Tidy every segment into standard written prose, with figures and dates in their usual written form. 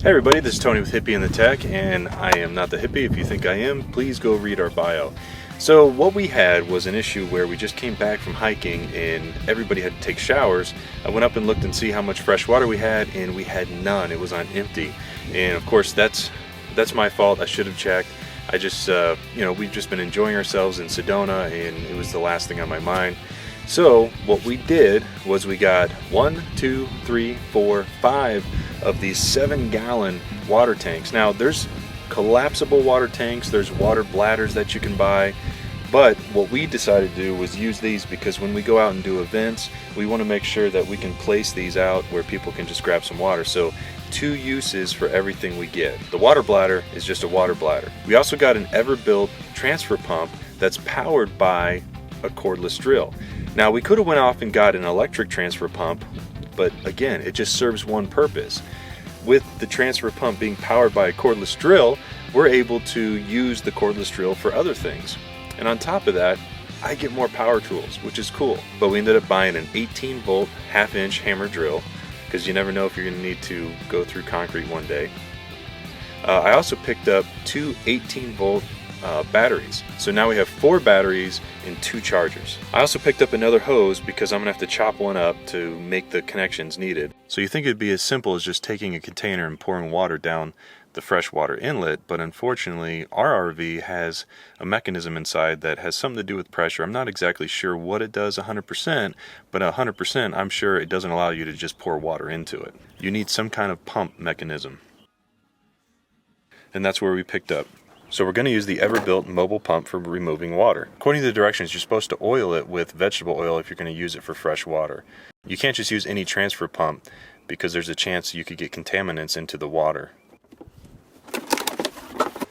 Hey everybody, this is Tony with Hippie and the Tech, and I am not the hippie. If you think I am, please go read our bio. So what we had was an issue where we just came back from hiking and everybody had to take showers. I went up and looked and see how much fresh water we had, and we had none. It was on empty. And of course that's my fault. I should have checked. I just, we've just been enjoying ourselves in Sedona, and it was the last thing on my mind. So what we did was we got 5 of these 7-gallon water tanks. Now there's collapsible water tanks, there's water bladders that you can buy, but what we decided to do was use these because when we go out and do events, we want to make sure that we can place these out where people can just grab some water. So 2 uses for everything we get. The water bladder is just a water bladder. We also got an Everbuilt transfer pump that's powered by a cordless drill. Now we could have went off and got an electric transfer pump, but again, it just serves one purpose. With the transfer pump being powered by a cordless drill, we're able to use the cordless drill for other things. And on top of that, I get more power tools, which is cool. But we ended up buying an 18-volt half-inch hammer drill, because you never know if you're going to need to go through concrete one day. I also picked up 2 18-volt batteries. So now we have 4 batteries and 2 chargers. I also picked up another hose because I'm gonna have to chop one up to make the connections needed. So you think it'd be as simple as just taking a container and pouring water down the freshwater inlet, but unfortunately our RV has a mechanism inside that has something to do with pressure. I'm not exactly sure what it does 100%, but 100% I'm sure it doesn't allow you to just pour water into it. You need some kind of pump mechanism. And that's where we picked up. So we're going to use the Everbuilt mobile pump for removing water. According to the directions, you're supposed to oil it with vegetable oil if you're going to use it for fresh water. You can't just use any transfer pump because there's a chance you could get contaminants into the water.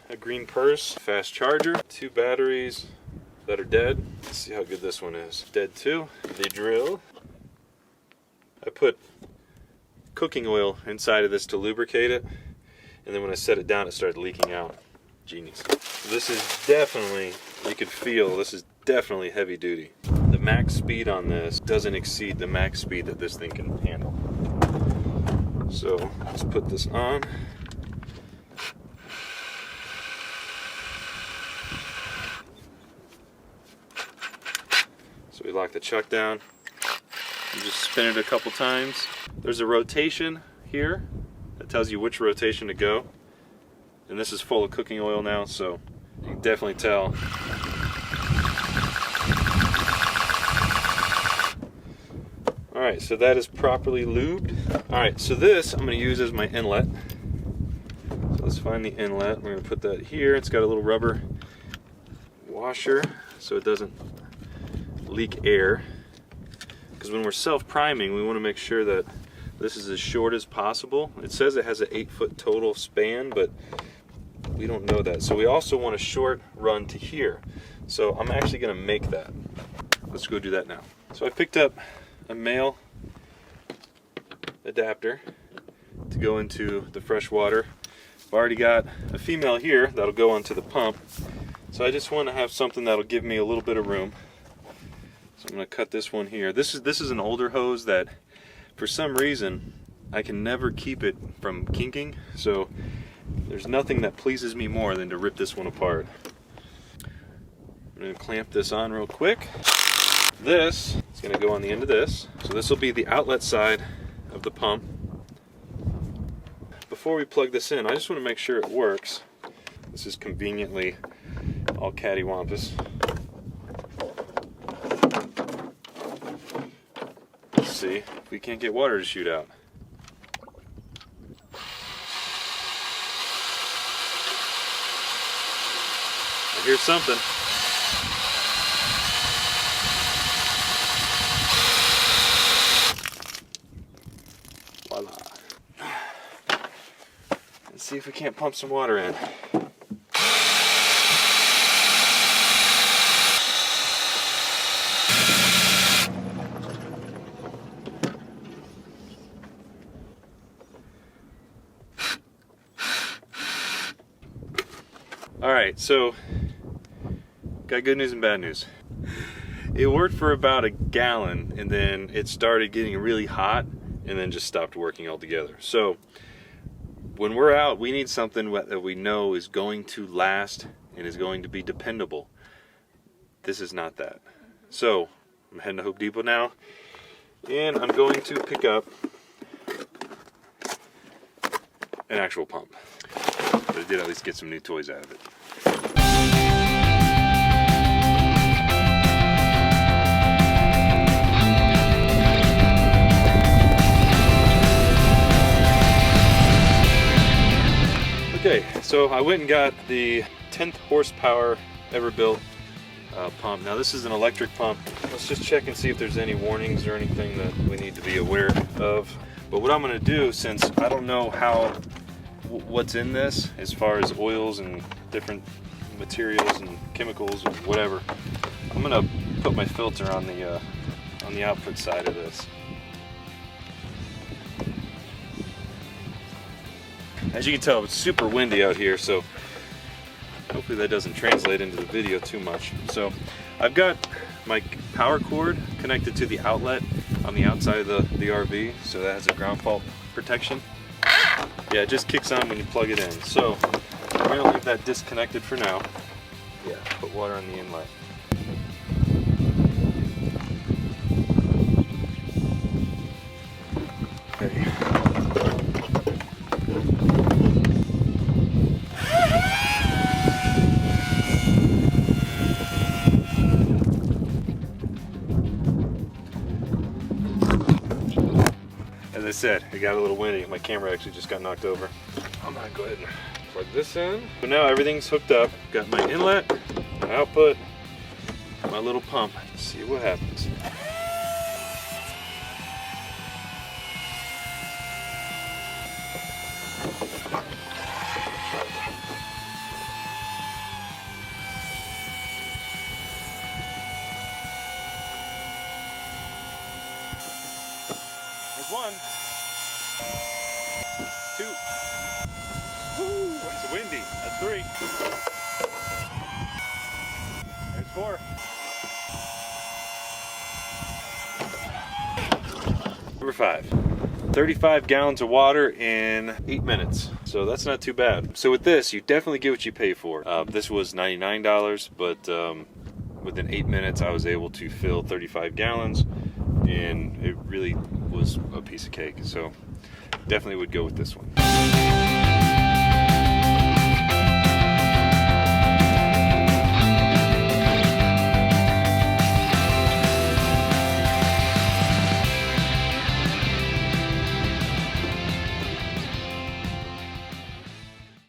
A green purse, fast charger, 2 batteries that are dead. Let's see how good this one is. Dead too. The drill. I put cooking oil inside of this to lubricate it, and then when I set it down it started leaking out. Genius. This is definitely, you could feel, this is definitely heavy duty. The max speed on this doesn't exceed the max speed that this thing can handle. So let's put this on. So we lock the chuck down. You just spin it a couple times. There's a rotation here that tells you which rotation to go. And this is full of cooking oil now, so you can definitely tell. Alright, so that is properly lubed. Alright, so this I'm going to use as my inlet. So let's find the inlet. We're going to put that here. It's got a little rubber washer so it doesn't leak air. Because when we're self-priming, we want to make sure that this is as short as possible. It says it has an 8-foot total span, but we don't know that. So we also want a short run to here. So I'm actually going to make that. Let's go do that now. So I picked up a male adapter to go into the fresh water. I've already got a female here that'll go onto the pump. So I just want to have something that'll give me a little bit of room. So I'm going to cut this one here. This is an older hose that for some reason I can never keep it from kinking. So there's nothing that pleases me more than to rip this one apart. I'm going to clamp this on real quick. This is going to go on the end of this. So this will be the outlet side of the pump. Before we plug this in, I just want to make sure it works. This is conveniently all cattywampus. Let's see if we can't get water to shoot out. Here's something. Voila. Let's see if we can't pump some water in. Alright, so got good news and bad news. It worked for about a gallon and then it started getting really hot and then just stopped working altogether. So when we're out, we need something that we know is going to last and is going to be dependable. This is not that. So I'm heading to Home Depot now, and I'm going to pick up an actual pump. But I did at least get some new toys out of it. Okay, so I went and got the 10th horsepower ever built pump. Now this is an electric pump. Let's just check and see if there's any warnings or anything that we need to be aware of. But what I'm going to do, since I don't know what's in this as far as oils and different materials and chemicals or whatever, I'm going to put my filter on the output side of this. As you can tell, it's super windy out here, so hopefully that doesn't translate into the video too much. So I've got my power cord connected to the outlet on the outside of the RV, so that has a ground fault protection. Yeah, it just kicks on when you plug it in. So I'm going to leave that disconnected for now. Yeah, put water on the inlet. Okay. As I said, it got a little windy. My camera actually just got knocked over. I'm gonna go ahead and plug this in. So now everything's hooked up. Got my inlet, my output, my little pump. Let's see what happens. There's one. Two. Woo, it's windy. That's three. There's four. Number 5. 35 gallons of water in 8 minutes. So that's not too bad. So with this, you definitely get what you pay for. This was $99, but within 8 minutes, I was able to fill 35 gallons, and it really was a piece of cake. So definitely would go with this one.